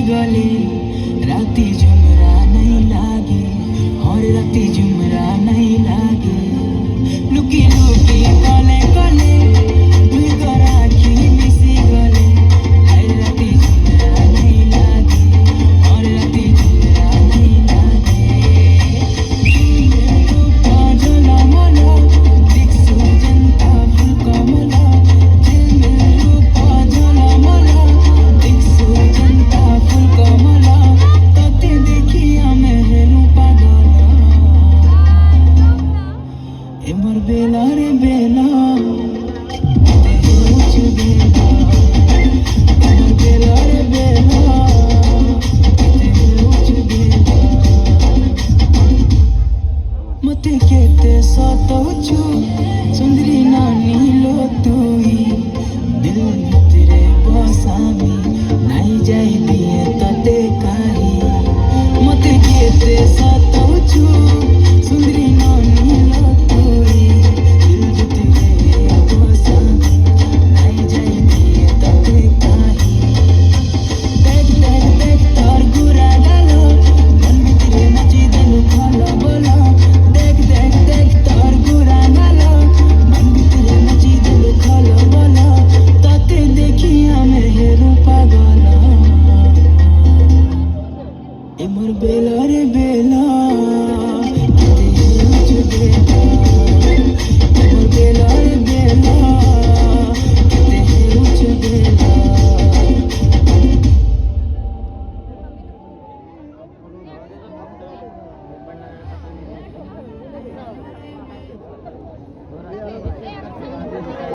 गले राती झुमरा नहीं लागे और राती झुमरा नहीं लागे लुकी लुकी कले कले दुई गराखी मिसी गले हाय राती झुमरा नहीं लागे और राती झुमरा नहीं लागे झला मला दिक्सु जनता फुल कमला झला मला दिक्सु जनता फुल कमला तते देखिया मेहलू पागल एमर बेला रे बेला तेरे बेला एमर बेला रे बेला तेरे बेला मते केते सतौछु सुंदरी नानी लो तुई दिल भितरे बसामी नाई जाई दिए तते काही मते केते सतौछु सुंदरी नानी लो तुई दिल भितरे बसामी नाई जाई दिए तते काही देख देख देख तार गुरा डालो मन भितरे नाची देलु भालो बोलो देख देख देख तार गुरा डालो मन भितरे नाची देलु भालो बोलो तते देखिया मेहेरु पागल एमर बेला